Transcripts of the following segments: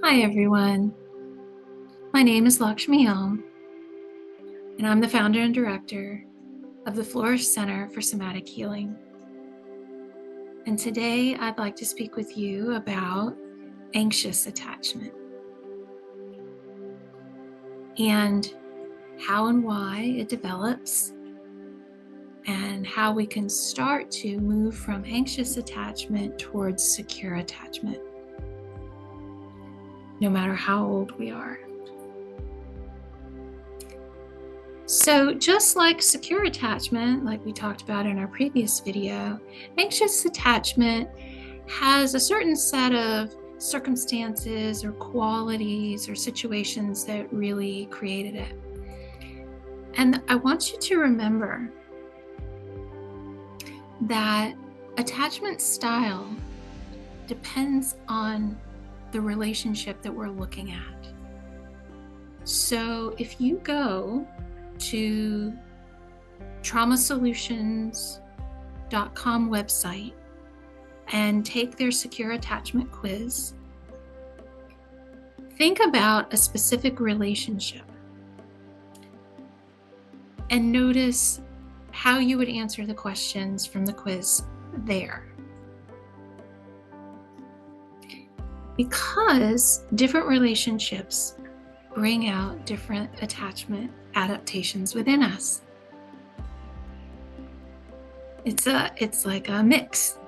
Hi everyone, my name is Lakshmi Om, and I'm the founder and director of the Flourish Center for Somatic Healing. And today I'd like to speak with you about anxious attachment and how and why it develops and how we can start to move from anxious attachment towards secure attachment, no matter how old we are. So just like secure attachment, like we talked about in our previous video, anxious attachment has a certain set of circumstances or qualities or situations that really created it. And I want you to remember that attachment style depends on the relationship that we're looking at. So if you go to traumasolutions.com website and take their secure attachment quiz, think about a specific relationship and notice how you would answer the questions from the quiz there. Because different relationships bring out different attachment adaptations within us. It's like a mix.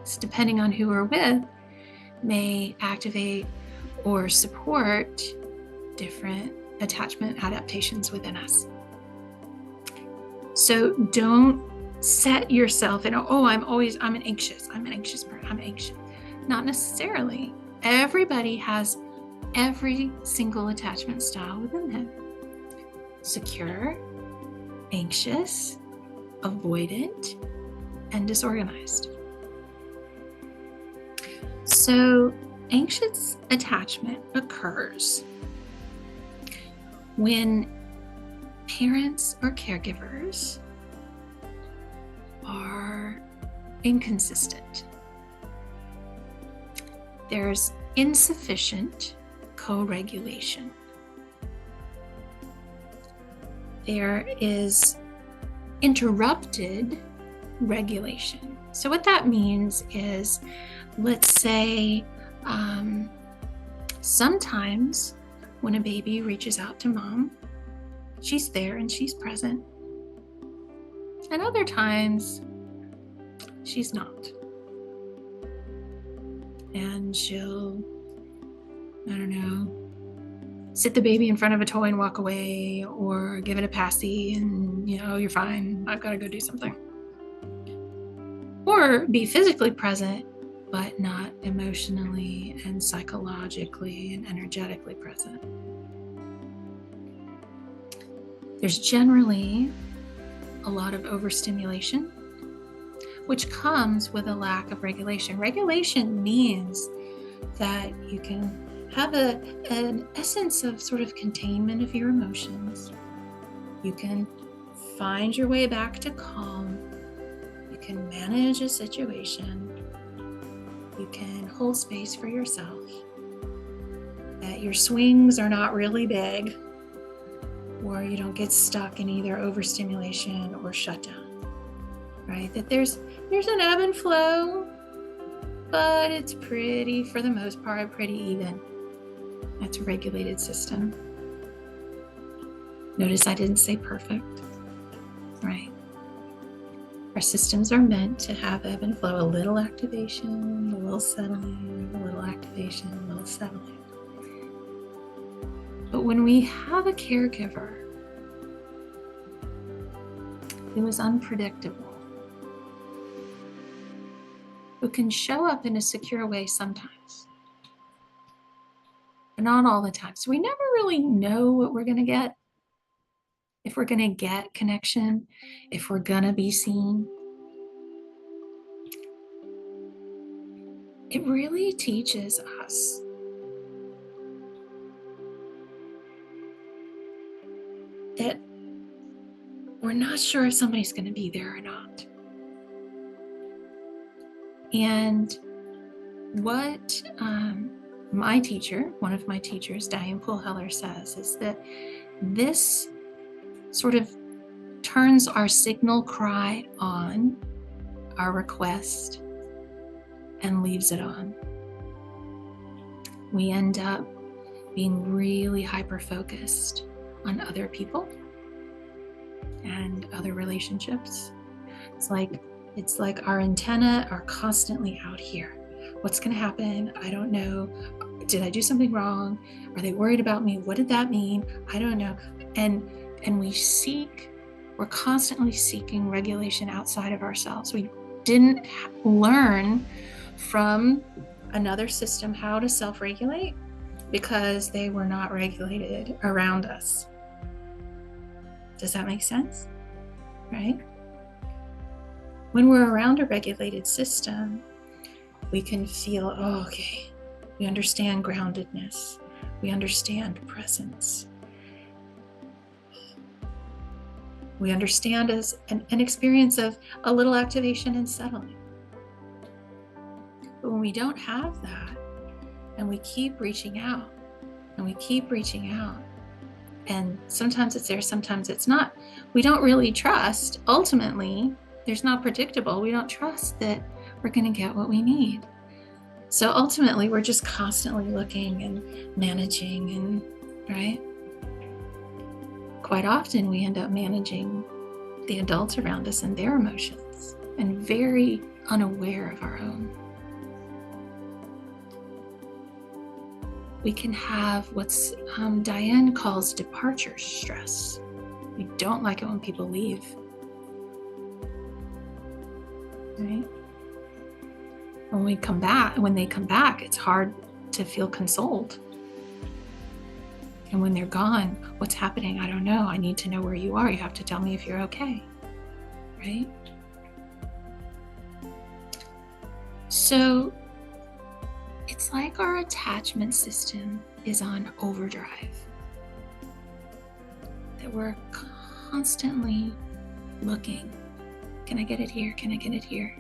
It's depending on who we're with, may activate or support different attachment adaptations within us. So don't set yourself in, I'm an anxious person, I'm anxious. Not necessarily. Everybody has every single attachment style within them. Secure, anxious, avoidant, and disorganized. So anxious attachment occurs when parents or caregivers are inconsistent. There's insufficient co-regulation. There is interrupted regulation. So what that means is, let's say, sometimes when a baby reaches out to mom, she's there and she's present. And other times, she's not. And she'll, sit the baby in front of a toy and walk away, or give it a passy and, you're fine, I've got to go do something. Or be physically present, but not emotionally and psychologically and energetically present. There's generally a lot of overstimulation, which comes with a lack of regulation. Regulation means that you can have an essence of sort of containment of your emotions. You can find your way back to calm. You can manage a situation. You can hold space for yourself. That your swings are not really big, or you don't get stuck in either overstimulation or shutdown, right? That there's an ebb and flow, but it's for the most part, pretty even. That's a regulated system. Notice I didn't say perfect, right? Our systems are meant to have ebb and flow, a little activation, a little settling, a little activation, a little settling. But when we have a caregiver who is unpredictable, who can show up in a secure way sometimes, but not all the time. So we never really know what we're going to get. If we're going to get connection, if we're going to be seen. It really teaches us that we're not sure if somebody's going to be there or not. And what my teacher, one of my teachers, Diane Poole Heller, says is that this sort of turns our signal cry on, our request, and leaves it on. We end up being really hyper-focused on other people and other relationships. It's like our antenna are constantly out here. What's going to happen? I don't know. Did I do something wrong? Are they worried about me? What did that mean? I don't know. And we're constantly seeking regulation outside of ourselves. We didn't learn from another system how to self-regulate because they were not regulated around us. Does that make sense? Right? When we're around a regulated system, we can feel, oh, okay, we understand groundedness. We understand presence. We understand as an experience of a little activation and settling. But when we don't have that, and we keep reaching out, and sometimes it's there, sometimes it's not, we don't really trust. Ultimately, there's not predictable. We don't trust that we're going to get what we need. So ultimately, we're just constantly looking and managing, and right? Quite often, we end up managing the adults around us and their emotions, and very unaware of our own. We can have what's Diane calls departure stress. We don't like it when people leave. Right? When they come back, it's hard to feel consoled. And when they're gone, what's happening? I don't know. I need to know where you are. You have to tell me if you're okay. Right? So it's like our attachment system is on overdrive. That we're constantly looking. Can I get it here? Can I get it here?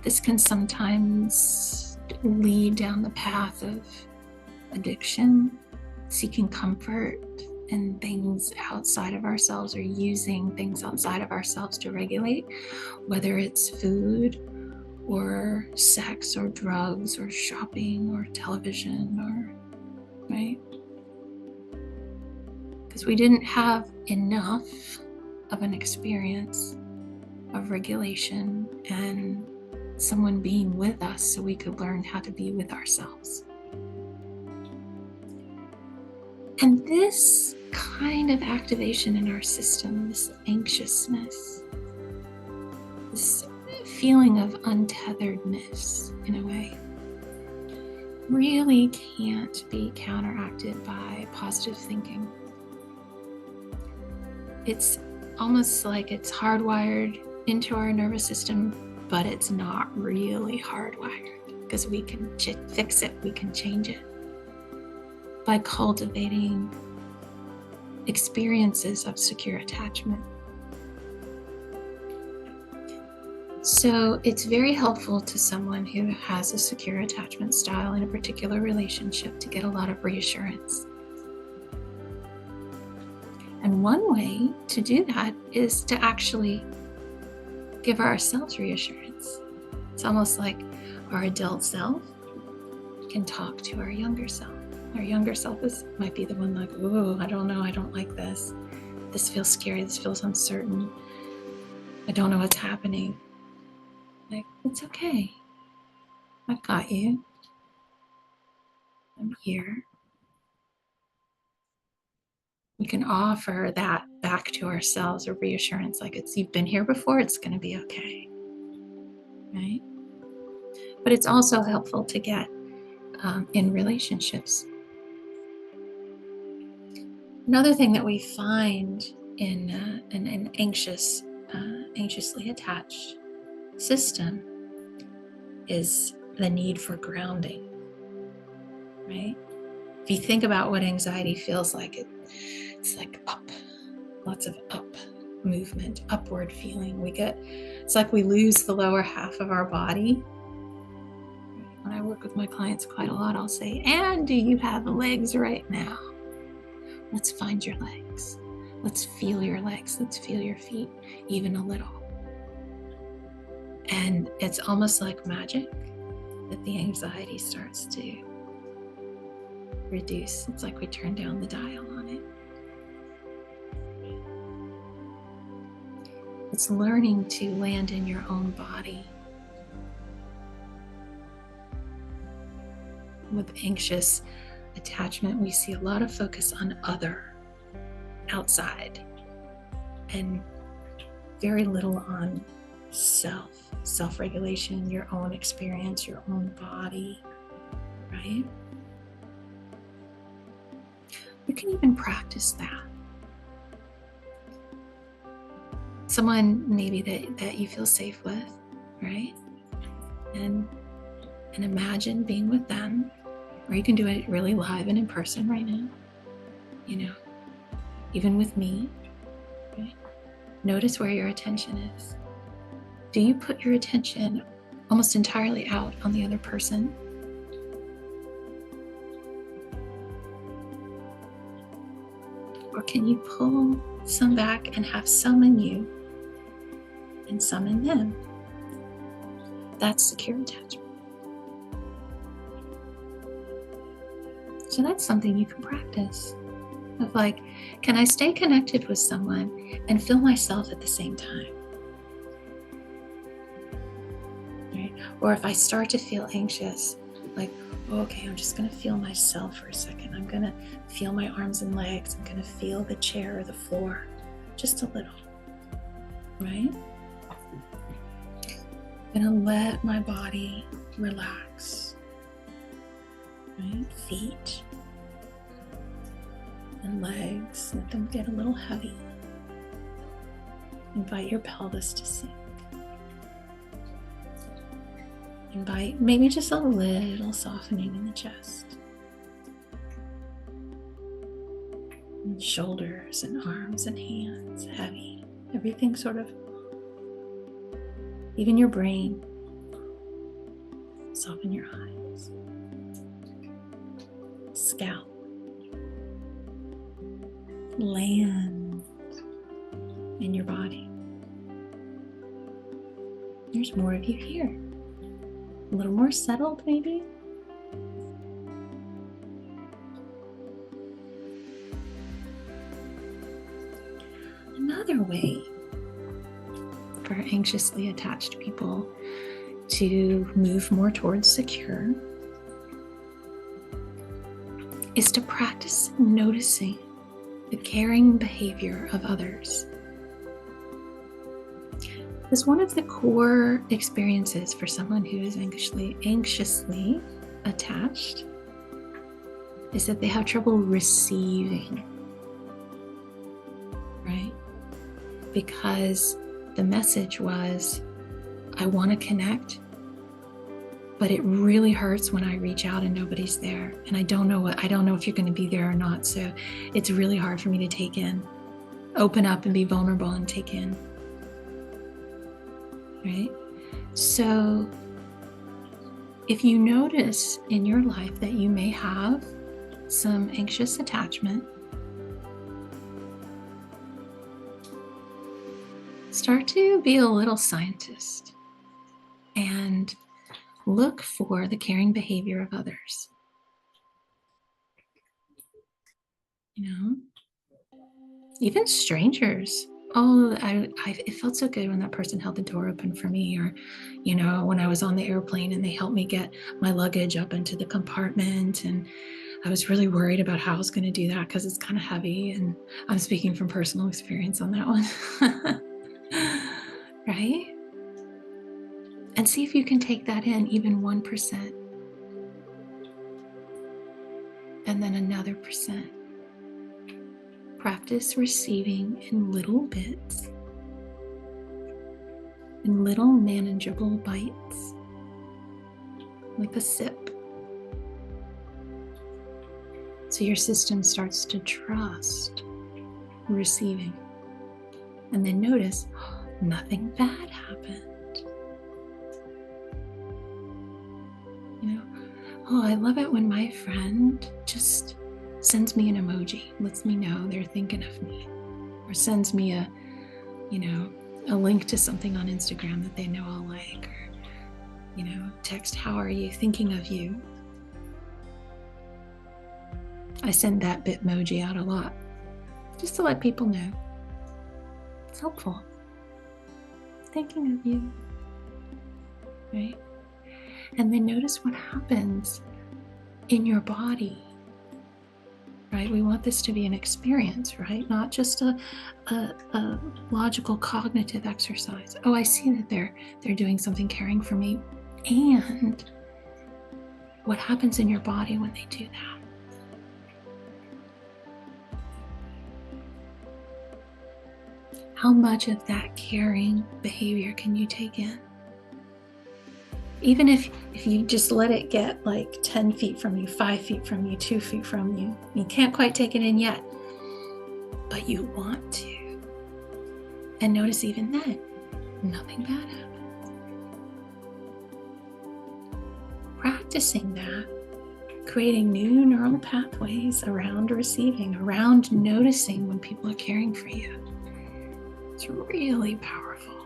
This can sometimes lead down the path of addiction, seeking comfort in things outside of ourselves, or using things outside of ourselves to regulate, whether it's food or sex or drugs or shopping or television, or right? Because we didn't have enough of an experience of regulation and someone being with us so we could learn how to be with ourselves. And this kind of activation in our system, this anxiousness, this feeling of untetheredness in a way, really can't be counteracted by positive thinking. It's almost like it's hardwired into our nervous system, but it's not really hardwired, because we can fix it, we can change it by cultivating experiences of secure attachment. So it's very helpful to someone who has a secure attachment style in a particular relationship to get a lot of reassurance. And one way to do that is to actually give ourselves reassurance. It's almost like our adult self can talk to our younger self. Our younger self might be the one like, oh, I don't know, I don't like this. This feels scary, this feels uncertain. I don't know what's happening. Like, it's okay. I've got you. I'm here. We can offer that back to ourselves, a reassurance, like you've been here before, it's going to be okay. Right? But it's also helpful to get in relationships. Another thing that we find in an anxiously attached system is the need for grounding, right? If you think about what anxiety feels like, it's like up, lots of up movement, upward feeling. It's like we lose the lower half of our body. When I work with my clients quite a lot, I'll say, and do you have legs right now? Let's find your legs. Let's feel your legs. Let's feel your feet, even a little. And it's almost like magic that the anxiety starts to reduce. It's like we turn down the dial on it. It's learning to land in your own body. With anxious attachment, we see a lot of focus on other, outside, and very little on self-regulation, your own experience, your own body, right? You can even practice that. Someone maybe that you feel safe with, right? And imagine being with them, or you can do it really live and in person right now, even with me, right? Notice where your attention is. Do you put your attention almost entirely out on the other person? Or can you pull some back and have some in you and some in them? That's secure attachment. So that's something you can practice. Of like, can I stay connected with someone and feel myself at the same time? Right? Or if I start to feel anxious, like, okay, I'm just going to feel myself for a second. I'm going to feel my arms and legs. I'm going to feel the chair or the floor, just a little, right? I'm going to let my body relax, right? Feet and legs, let them get a little heavy. Invite your pelvis to sink. Invite maybe just a little softening in the chest. And shoulders and arms and hands heavy. Everything sort of, even your brain. Soften your eyes. Scalp. Land in your body. There's more of you here. A little more settled, maybe. Another way for anxiously attached people to move more towards secure is to practice noticing the caring behavior of others. Because one of the core experiences for someone who is anxiously attached is that they have trouble receiving, right? Because the message was, I want to connect, but it really hurts when I reach out and nobody's there. And I don't know if you're going to be there or not. So it's really hard for me to take in, open up and be vulnerable and take in. Right? So if you notice in your life that you may have some anxious attachment, start to be a little scientist and look for the caring behavior of others. Even strangers. Oh, it felt so good when that person held the door open for me, or, when I was on the airplane and they helped me get my luggage up into the compartment, and I was really worried about how I was going to do that because it's kind of heavy, and I'm speaking from personal experience on that one. Right? And see if you can take that in, even 1%. And then another percent. Practice receiving in little bits, in little manageable bites, like a sip. So your system starts to trust receiving. And then notice, nothing bad happened. Oh, I love it when my friend just sends me an emoji, lets me know they're thinking of me, or sends me a link to something on Instagram that they know I'll like, or, text, how are you, thinking of you. I send that Bitmoji out a lot, just to let people know. It's helpful. Thinking of you, right? And then notice what happens in your body, right? We want this to be an experience, right? Not just a logical cognitive exercise. Oh, I see that they're doing something, caring for me. And what happens in your body when they do that? How much of that caring behavior can you take in? Even if you just let it get like 10 feet from you, 5 feet from you, 2 feet from you, you can't quite take it in yet, but you want to. And notice even then, nothing bad happens. Practicing that, creating new neural pathways around receiving, around noticing when people are caring for you. It's really powerful.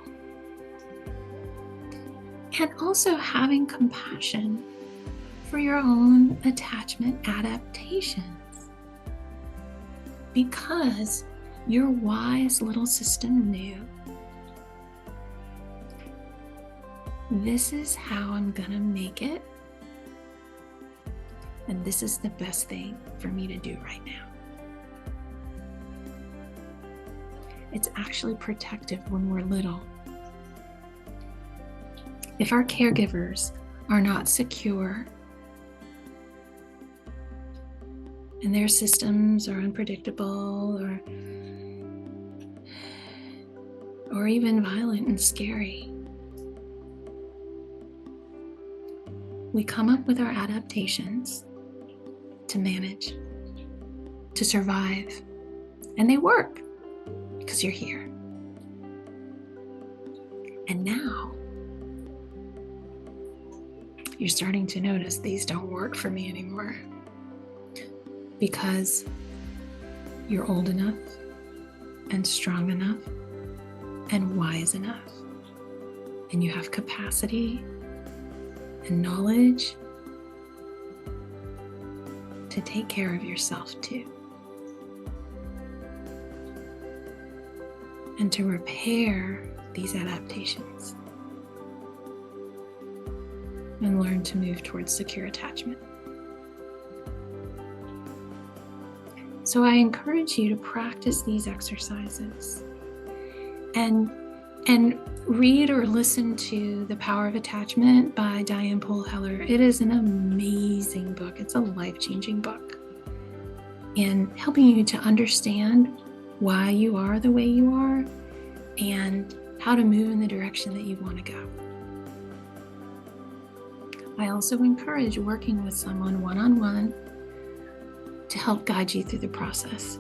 And also having compassion for your own attachment adaptations. Because your wise little system knew, this is how I'm gonna make it, and this is the best thing for me to do right now. It's actually protective when we're little. If our caregivers are not secure and their systems are unpredictable or even violent and scary, we come up with our adaptations to manage, to survive, and they work because you're here. And now you're starting to notice these don't work for me anymore because you're old enough and strong enough and wise enough, and you have capacity and knowledge to take care of yourself too, and to repair these adaptations and learn to move towards secure attachment. So I encourage you to practice these exercises and read or listen to The Power of Attachment by Diane Poole Heller. It is an amazing book. It's a life-changing book in helping you to understand why you are the way you are and how to move in the direction that you want to go. I also encourage working with someone one-on-one to help guide you through the process.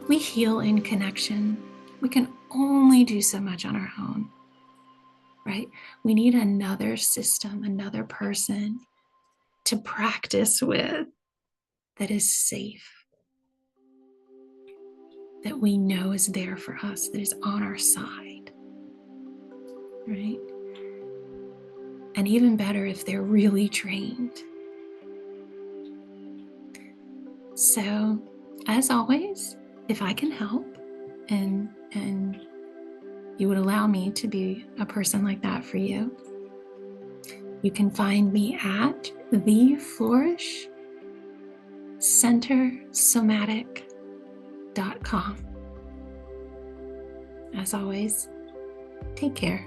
We heal in connection. We can only do so much on our own, right? We need another system, another person to practice with that is safe, that we know is there for us, that is on our side, right? And even better if they're really trained. So, as always, if I can help and you would allow me to be a person like that for you, you can find me at theflourishcentersomatic.com. As always, take care.